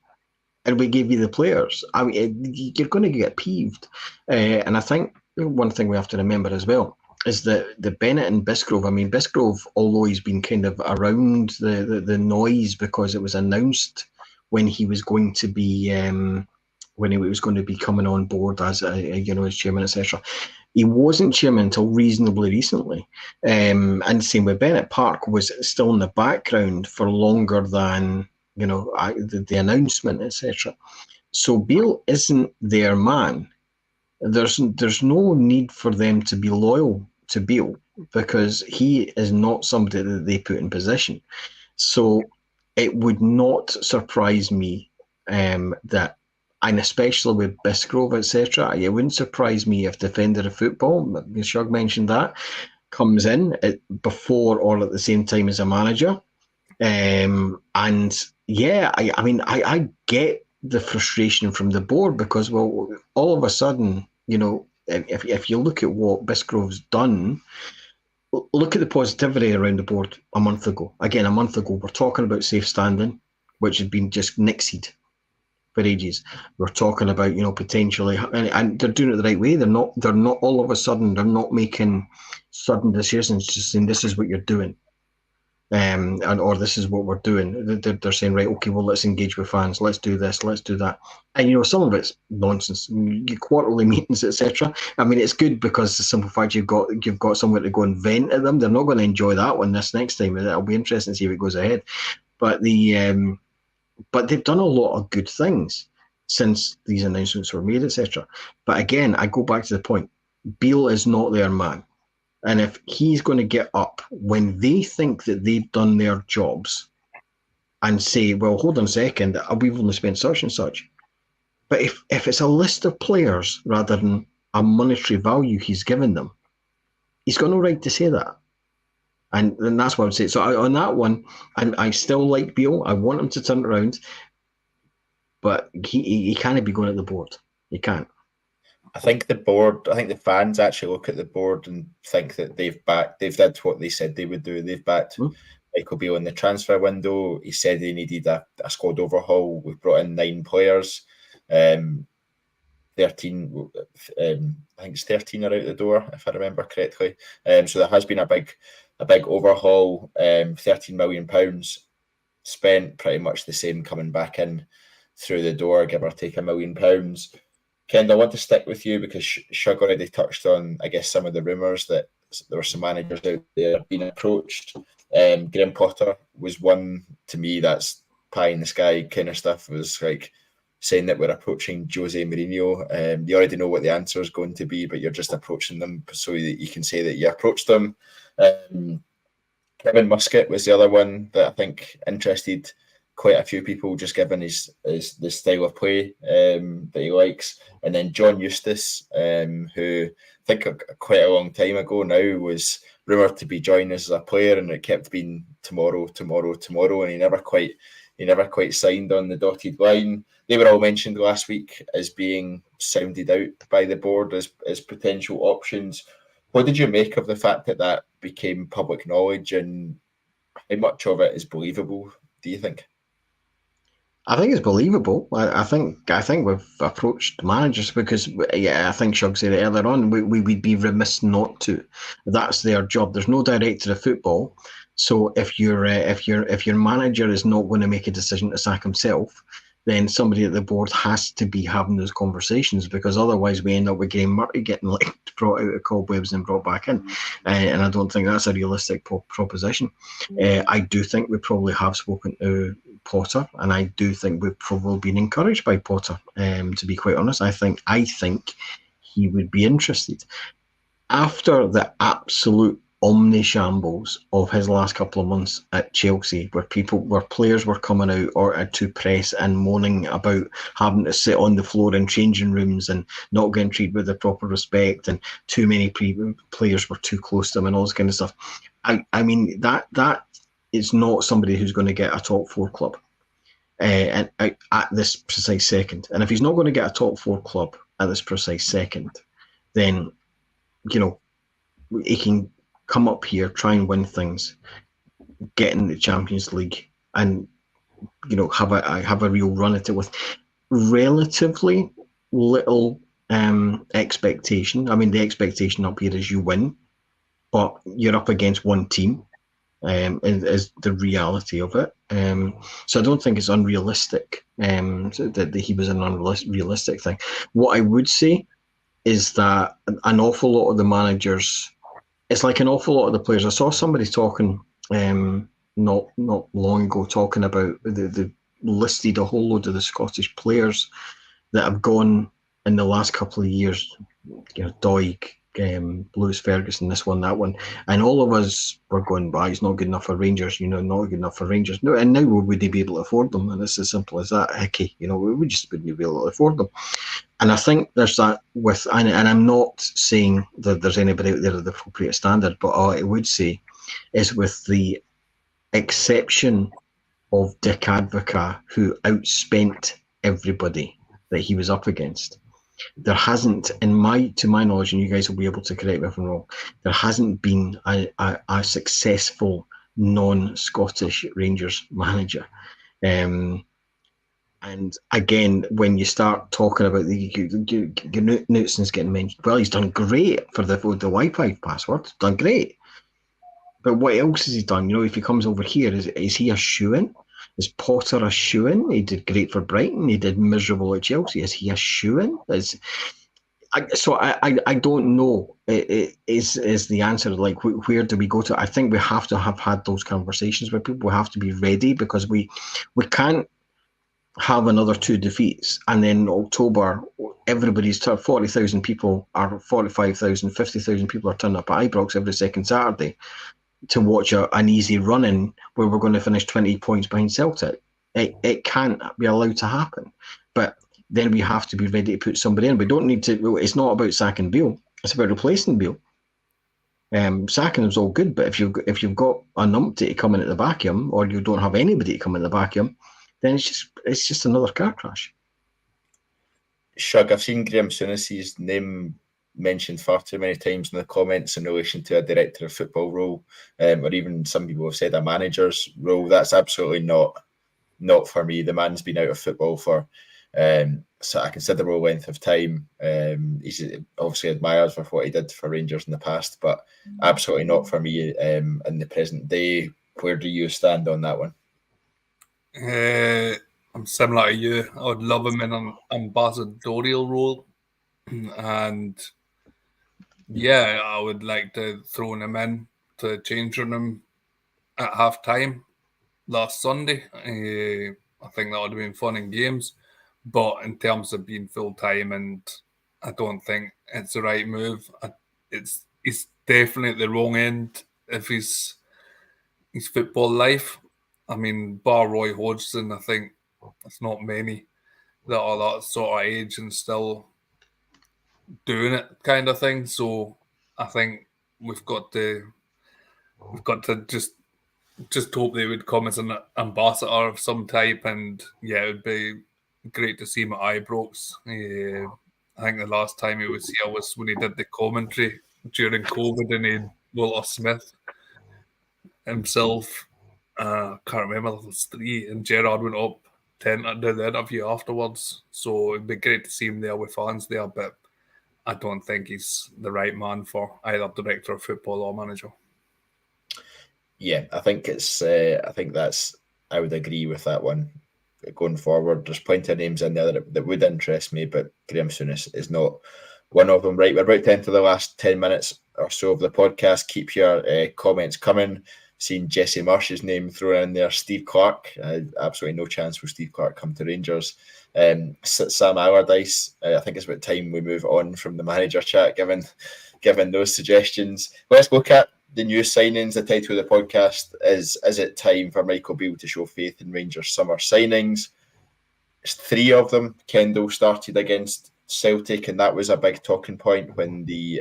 and we give you the players. I mean, you're going to get peeved. And I think one thing we have to remember as well is that the Bennett and Bisgrove, I mean, Bisgrove, although he's been kind of around the noise because it was announced when he was going to be coming on board as as chairman, etc. He wasn't chairman until reasonably recently, and same with Bennett. Park was still in the background for longer than the announcement, etc. So Beale isn't their man. There's no need for them to be loyal to Beale because he is not somebody that they put in position. So it would not surprise me that, and especially with Bisgrove, etc., it wouldn't surprise me if Defender of Football, Shug mentioned that, comes in before or at the same time as a manager. And yeah, I get the frustration from the board because, well, all of a sudden, if you look at what Bisgrove's done, look at the positivity around the board a month ago. Again, a month ago, we're talking about safe standing, which had been just nixied for ages. We're talking about, potentially, and they're doing it the right way. They're not all of a sudden, they're not making sudden decisions, just saying this is what you're doing. Or this is what we're doing. They're saying, right, okay, well, let's engage with fans. Let's do this. Let's do that. And some of it's nonsense. Quarterly meetings, etc. I mean, it's good because the simple fact you've got somewhere to go and vent at them. They're not going to enjoy that one this next time. It'll be interesting to see if it goes ahead. But but they've done a lot of good things since these announcements were made, etc. But again, I go back to the point. Beale is not their man. And if he's going to get up when they think that they've done their jobs and say, well, hold on a second, we've only spent such and such. But if it's a list of players rather than a monetary value he's given them, he's got no right to say that. And that's what I would say. So on that one, I still like Beale. I want him to turn it around. But he can't be going at the board. He can't. I think the fans actually look at the board and think that they've did what they said they would do. They've backed Michael Beale in the transfer window. He said they needed a squad overhaul. We've brought in 9 players. 13, I think it's 13 are out the door, if I remember correctly. So there has been a big overhaul. £13 million spent, pretty much the same coming back in through the door, give or take £1 million. Kendal, I want to stick with you because Shug already touched on, I guess, some of the rumours that there were some managers out there being approached. Graham Potter was one, to me, that's pie in the sky kind of stuff. It was like saying that we're approaching Jose Mourinho. You already know what the answer is going to be, but you're just approaching them so that you can say that you approached them. Kevin Muscat was the other one that I think interested quite a few people, just given his the style of play that he likes. And then John Eustace, who I think quite a long time ago now was rumoured to be joining us as a player, and it kept being tomorrow, and he never quite signed on the dotted line. They were all mentioned last week as being sounded out by the board as potential options. What did you make of the fact that became public knowledge, and how much of it is believable, do you think? I think it's believable. I think we've approached managers because, I think Shug said it earlier on. We would be remiss not to. That's their job. There's no director of football, so if your manager is not going to make a decision to sack himself, then somebody at the board has to be having those conversations, because otherwise we end up with Graham Murray getting brought out of cobwebs and brought back in, and I don't think that's a realistic proposition. I do think we probably have spoken to Potter, and I do think we've probably been encouraged by Potter. To be quite honest, I think he would be interested after the absolute omni-shambles of his last couple of months at Chelsea, where players were coming out or to press and moaning about having to sit on the floor in changing rooms and not getting treated with the proper respect, and too many players were too close to them and all this kind of stuff. I mean that is not somebody who's going to get a top 4 club and at this precise second. And if he's not going to get a top 4 club at this precise second, then he can come up here, try and win things, get in the Champions League, and have a real run at it with relatively little expectation. I mean, the expectation up here is you win, but you're up against one team, is the reality of it. So I don't think it's unrealistic that he was an unrealistic thing. What I would say is that an awful lot of the managers, it's like an awful lot of the players. I saw somebody talking not long ago talking about the listed a whole load of the Scottish players that have gone in the last couple of years. Doig, Lewis Ferguson, this one, that one, and all of us were going, "By, it's not good enough for Rangers." Not good enough for Rangers. No, and now would they be able to afford them? And it's as simple as that. Hickey, we just wouldn't be able to afford them. And I think there's that with, and I'm not saying that there's anybody out there at the appropriate standard, but all I would say is with the exception of Dick Advocaat, who outspent everybody that he was up against, there hasn't, to my knowledge, and you guys will be able to correct me if I'm wrong, there hasn't been a successful non-Scottish Rangers manager. And again, when you start talking about Knutsson's getting mentioned, well, he's done great for the Wi-Fi password, done great. But what else has he done? If he comes over here, is he a shoo-in? Is Potter a shoo-in? He did great for Brighton. He did miserable at Chelsea. Is he a shoo-in? So I don't know. Is the answer, like, where do we go to? I think we have to have had those conversations with people. We have to be ready, because we can't have another 2 defeats and then in October everybody's 40,000 people or 45,000, 50,000 people are turning up at Ibrox every second Saturday to watch an easy run-in where we're going to finish 20 points behind Celtic. It can't be allowed to happen. But then we have to be ready to put somebody in. We don't need to. It's not about sacking Beale. It's about replacing Beale. Sacking him's all good, but if you've got a numpty to come in at the back of him, or you don't have anybody to come in the back of him, then it's just another car crash. Shug, I've seen Graham Souness's name mentioned far too many times in the comments in relation to a director of football role, or even some people have said a manager's role. That's absolutely not for me. The man's been out of football for so a considerable length of time. He's obviously admired for what he did for Rangers in the past, but absolutely not for me in the present day. Where do you stand on that one? I'm similar to you. I would love him in an ambassadorial role, and yeah, I would like to throw him in to the changing room at half time last Sunday. I think that would have been fun in games, but in terms of being full time, and I don't think it's the right move. He's definitely at the wrong end of his football life. I mean, bar Roy Hodgson, I think there's not many that are that sort of age and still doing it, kind of thing. So I think we've got to just hope they would come as an ambassador of some type, and yeah, it would be great to see him at Ibrox. I think the last time he was here was when he did the commentary during COVID, and he had Walter Smith himself. Can't remember, it was 3, and Gerrard went up to do the interview afterwards. So it'd be great to see him there with fans there, but I don't think he's the right man for either director of football or manager. Yeah, I think I would agree with that one. Going forward, there's plenty of names in there that would interest me, but Graham Souness is not one of them. Right, we're about to enter the last 10 minutes or so of the podcast. Keep your comments coming. Seen Jesse Marsh's name thrown in there. Steve Clark, absolutely no chance will Steve Clark come to Rangers. Sam Allardyce, I think it's about time we move on from the manager chat, given those suggestions. Let's look at the new signings. The title of the podcast is it time for Michael Beale to show faith in Rangers summer signings? It's 3 of them. Kendal started against Celtic, and that was a big talking point when the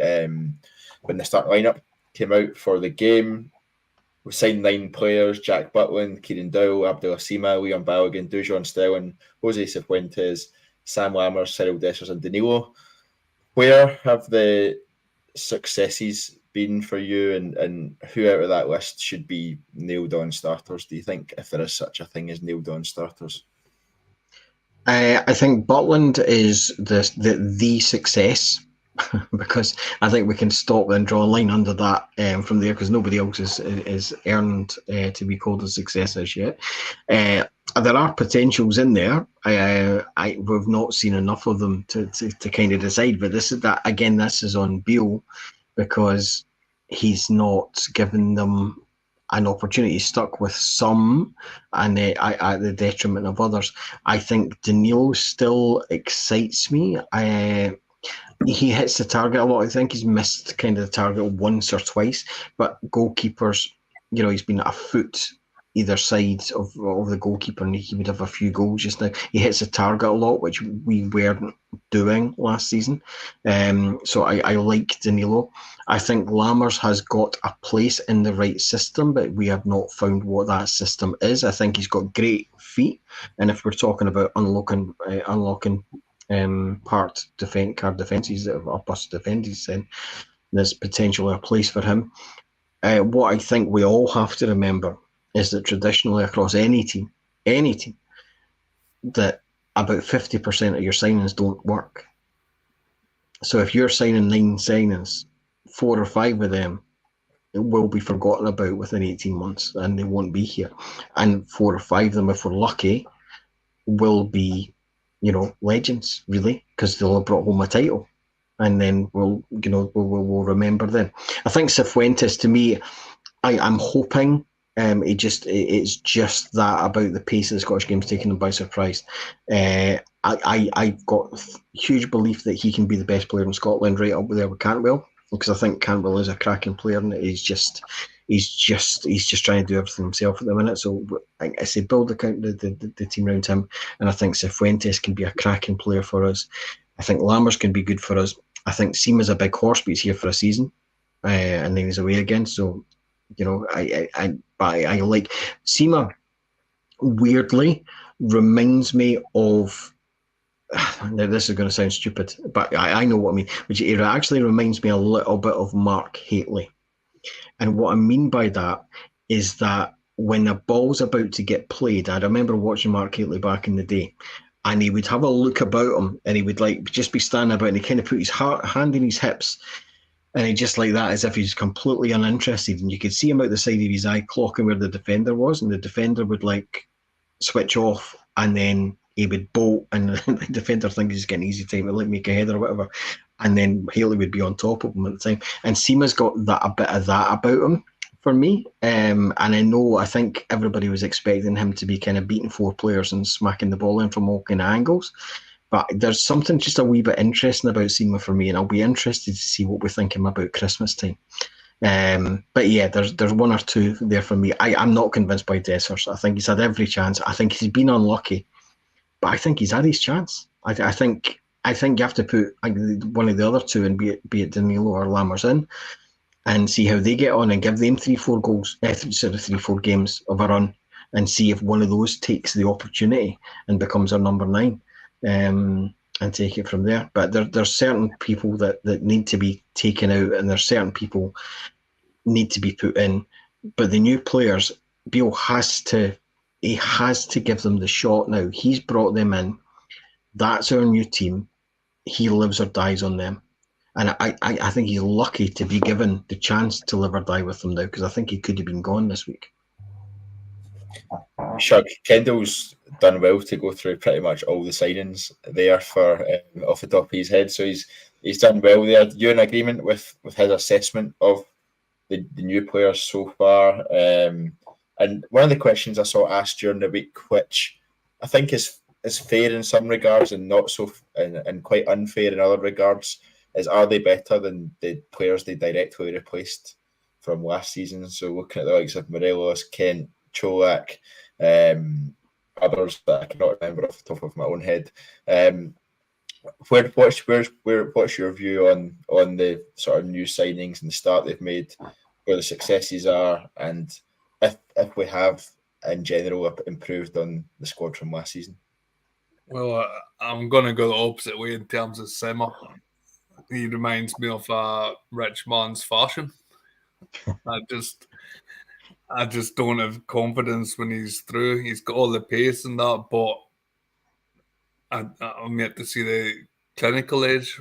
start lineup came out for the game. We signed 9 players: Jack Butland, Kieran Dowell, Abdul Asima, Leon Balogun, Dujon Sterling, Jose Cifuentes, Sam Lammers, Cyril Dessers and Danilo. Where have the successes been for you, and who out of that list should be nailed on starters, do you think, if there is such a thing as nailed on starters? I think Butland is the success because I think we can stop and draw a line under that from there, because nobody else is earned to be called a success as yet. There are potentials in there. We've not seen enough of them to kind of decide. But this is on Beale, because he's not given them an opportunity. He's stuck with some, and at the detriment of others. I think Danilo still excites me. He hits the target a lot. I think he's missed kind of the target once or twice, but goalkeepers, he's been a foot either side of the goalkeeper, and he would have a few goals just now. He hits the target a lot, which we weren't doing last season. So I like Danilo. I think Lammers has got a place in the right system, but we have not found what that system is. I think he's got great feet, and if we're talking about unlocking part card defences, up us defences, then there's potentially a place for him. What I think we all have to remember is that traditionally across any team, that about 50% of your signings don't work. So if you're signing 9 signings, 4 or 5 of them will be forgotten about within 18 months, and they won't be here. And 4 or 5 of them, if we're lucky, will be, legends, really, because they'll have brought home a title. And then we'll remember them. I think Cifuentes, to me, I'm hoping it's just that about the pace of the Scottish game's taking them by surprise. I've got huge belief that he can be the best player in Scotland, right up there with Cantwell, because I think Cantwell is a cracking player, and he's just trying to do everything himself at the minute. So I say build the team around him, and I think Cifuentes can be a cracking player for us. I think Lammers can be good for us. I think Sima's a big horse, but he's here for a season, and then he's away again. So, I like Sima. Weirdly, reminds me of. Now this is going to sound stupid, but I know what I mean. Which it actually reminds me a little bit of Mark Hateley, and what I mean by that is that when a ball's about to get played, I remember watching Mark Hateley back in the day, and he would have a look about him, and he would just be standing about, and he kind of put his hand in his hips, and he just like that, as if he's completely uninterested. And you could see him out the side of his eye clocking where the defender was, and the defender would switch off, and then he would bolt, and the defender thinks he's getting easy time to make a header or whatever, and then Haley would be on top of him at the time. And Sima's got a bit of that about him for me, and I think everybody was expecting him to be kind of beating 4 players and smacking the ball in from all kind of angles. But there's something just a wee bit interesting about Sima for me, and I'll be interested to see what we think him about Christmas time. But yeah, there's 1 or 2 there for me. I'm not convinced by Dessers. I think he's had every chance. I think he's been unlucky, but I think he's had his chance. I think you have to put one of the other 2, and be it Danilo or Lammers in, and see how they get on, and give them 3-4 goals, 3-4 games of a run, and see if one of those takes the opportunity and becomes our number 9, and take it from there. But there's certain people that need to be taken out, and there's certain people need to be put in. But the new players, Beale has to give them the shot now. He's brought them in. That's our new team. He lives or dies on them. And I think he's lucky to be given the chance to live or die with them now, because I think he could have been gone this week. Shug Kendal's done well to go through pretty much all the signings there for off the top of his head. So he's done well there. You in agreement with his assessment of the new players so far? And one of the questions I saw asked during the week, which I think is fair in some regards and not so and quite unfair in other regards, is are they better than the players they directly replaced from last season? So looking at the likes of Morelos, Kent, Cholak, others that I cannot remember off the top of my own head. What's your view on the sort of new signings and the start they've made, where the successes are, and if we have in general improved on the squad from last season? Well, I'm going to go the opposite way in terms of Simmer. He reminds me of a rich man's fashion. I just don't have confidence when he's through. He's got all the pace and that, but I'm yet to see the clinical edge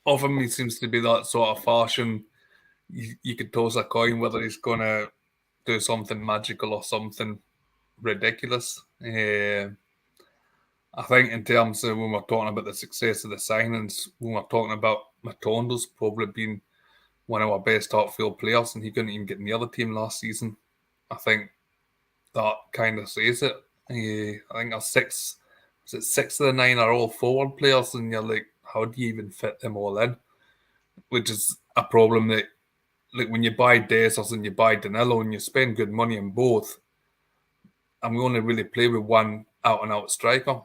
of him. He seems to be that sort of fashion. You could toss a coin whether he's going to do something magical or something ridiculous. I think in terms of when we're talking about the success of the signings, when we're talking about Matondo's probably been one of our best outfield players, and he couldn't even get in the other team last season. I think that kind of says it. I think six of the 9 are all forward players, and you're like, how do you even fit them all in? Which is a problem that, like, when you buy Gers and you buy Danilo and you spend good money on both, and we only really play with one out-and-out striker.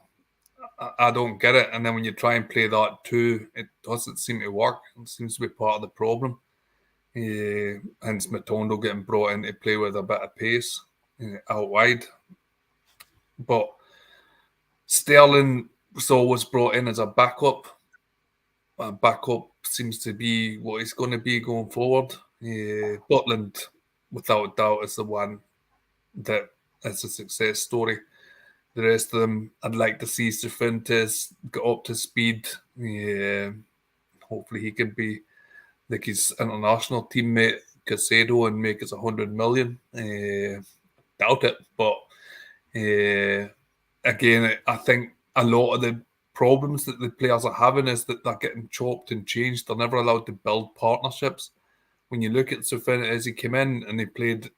I don't get it. And then when you try and play that too, it doesn't seem to work. It seems to be part of the problem. Hence Matondo getting brought in to play with a bit of pace out wide. But Sterling was always brought in as a backup. A backup seems to be what he's going to be going forward. Butland, without doubt, is the one that is a success story. The rest of them, I'd like to see Cervantes get up to speed. Hopefully he can be like his international teammate Casado and make us 100 million. Doubt it, but again, I think a lot of the problems that the players are having is that they're getting chopped and changed. They're never allowed to build partnerships. When you look at Cervantes, he came in and he played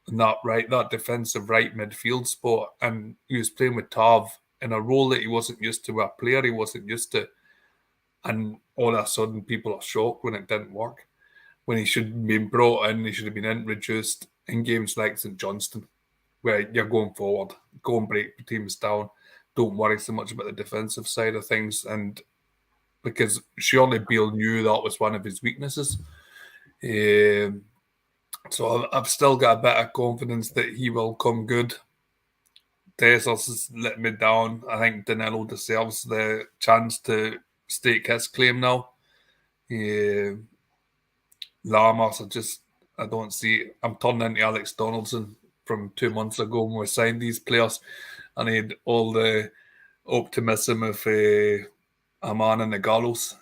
that defensive right midfield spot, and he was playing with Tav in a role that he wasn't used to, a player he wasn't used to, and all of a sudden people are shocked when it didn't work. When he should have been brought in, he should have been introduced in games like St Johnstone, where you're going forward, go and break the teams down, don't worry so much about the defensive side of things, and because surely Beale knew that was one of his weaknesses. So I've still got a bit of confidence that he will come good. Tessos has let me down. I think Danilo deserves the chance to stake his claim now. Lamas, I don't see. I'm turning into Alex Donaldson from 2 months ago when we signed these players. I need all the optimism of a man in the gallows.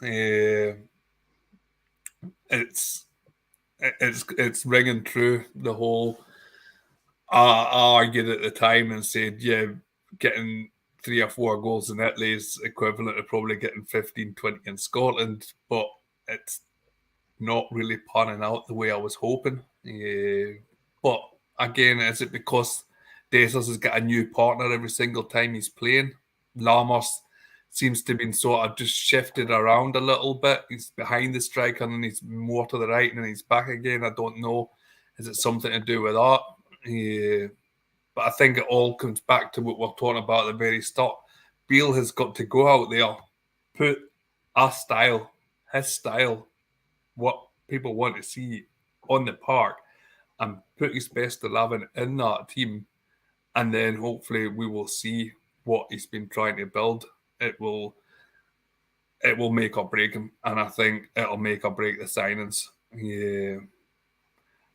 It's ringing true. The whole I argued at the time and said, yeah, getting 3 or 4 goals in Italy is equivalent to probably getting 15, 20 in Scotland, but it's not really panning out the way I was hoping. But again, is it because Desers has got a new partner every single time he's playing? Lammers seems to have been sort of just shifted around a little bit. He's behind the striker and then he's more to the right and then he's back again. I don't know. Is it something to do with that? But I think it all comes back to what we're talking about at the very start. Beale has got to go out there, put his style, what people want to see on the park, and put his best 11 in that team. And then hopefully we will see what he's been trying to build. It will make or break him, and I think it'll make or break the signings.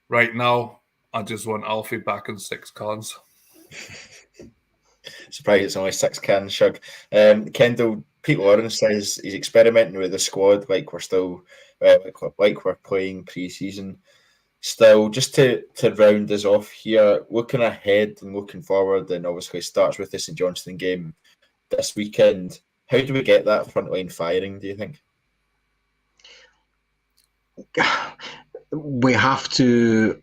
Right now, I just want Alfie back in 6 cans. Surprised it's only 6 cans, Shug. Kendal, Pete Lawrence says he's experimenting with the squad like we're still like we're playing pre-season. Still, just to round us off here, looking ahead and looking forward, and obviously starts with the St Johnstone game this weekend. How do we get that front line firing, do you think? We have to.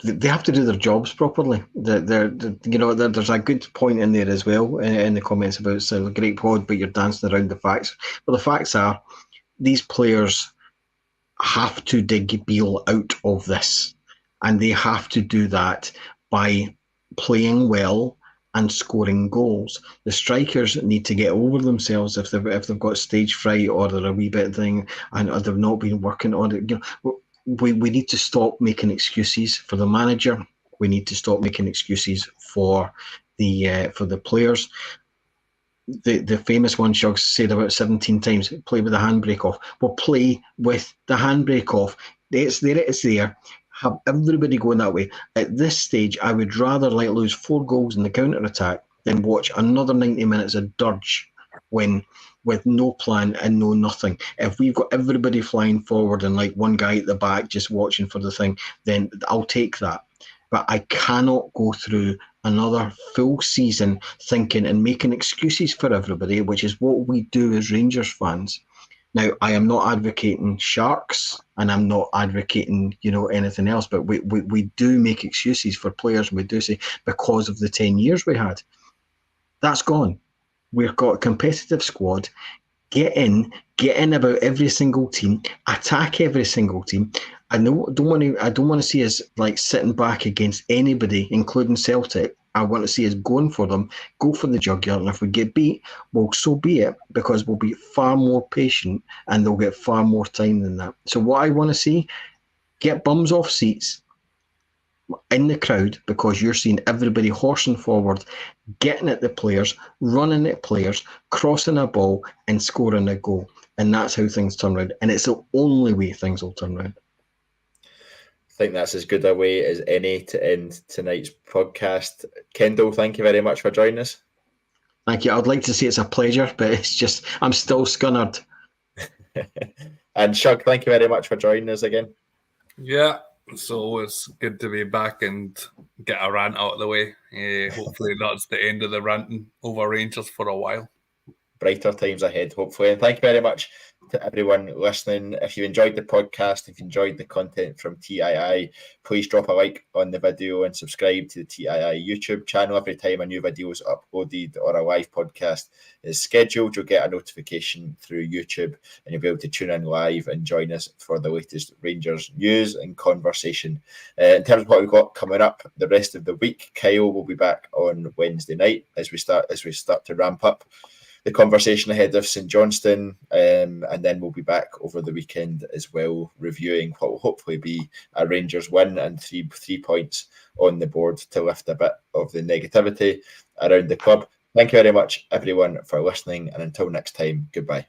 They have to do their jobs properly. There's a good point in there as well in the comments about it's a great pod, but you're dancing around the facts. But the facts are, these players have to dig Beale out of this, and they have to do that by playing well and scoring goals. The strikers need to get over themselves if they've got stage fright or they're a wee bit thing and they've not been working on it. We need to stop making excuses for the manager. We need to stop making excuses for the players. the famous one Shug's said about 17 times, play with the handbrake off. Well, play with the handbrake off. It's there. Have everybody going that way. At this stage, I would rather lose 4 goals in the counter-attack than watch another 90 minutes of dirge with no plan and no nothing. If we've got everybody flying forward and one guy at the back just watching for the thing, then I'll take that. But I cannot go through another full season thinking and making excuses for everybody, which is what we do as Rangers fans. Now, I am not advocating sharks and I'm not advocating, anything else, but we do make excuses for players, and we do say because of the 10 years we had. That's gone. We've got a competitive squad. Get in about every single team, attack every single team. I don't want to see us sitting back against anybody, including Celtic. I want to see us going for them, go for the jugular, and if we get beat, well, so be it, because we'll be far more patient and they'll get far more time than that. So what I want to see, get bums off seats in the crowd, because you're seeing everybody horsing forward, getting at the players, running at players, crossing a ball and scoring a goal. And that's how things turn around. And it's the only way things will turn around. I think that's as good a way as any to end tonight's podcast. Kendal, thank you very much for joining us. Thank you. I'd like to say it's a pleasure, but it's just, I'm still scunnered. And Shug, thank you very much for joining us again. Yeah, it's always good to be back and get a rant out of the way. Hopefully that's the end of the ranting over Rangers for a while. Brighter times ahead, hopefully. And thank you very much to everyone listening. If you enjoyed the podcast, if you enjoyed the content from TII, please drop a like on the video and subscribe to the TII YouTube channel. Every time a new video is uploaded or a live podcast is scheduled, you'll get a notification through YouTube and you'll be able to tune in live and join us for the latest Rangers news and conversation. In terms of what we've got coming up the rest of the week, Kyle will be back on Wednesday night as we start to ramp up the conversation ahead of St Johnstone, and then we'll be back over the weekend as well, reviewing what will hopefully be a Rangers win and three points on the board to lift a bit of the negativity around the club. Thank you very much, everyone, for listening, and until next time, goodbye.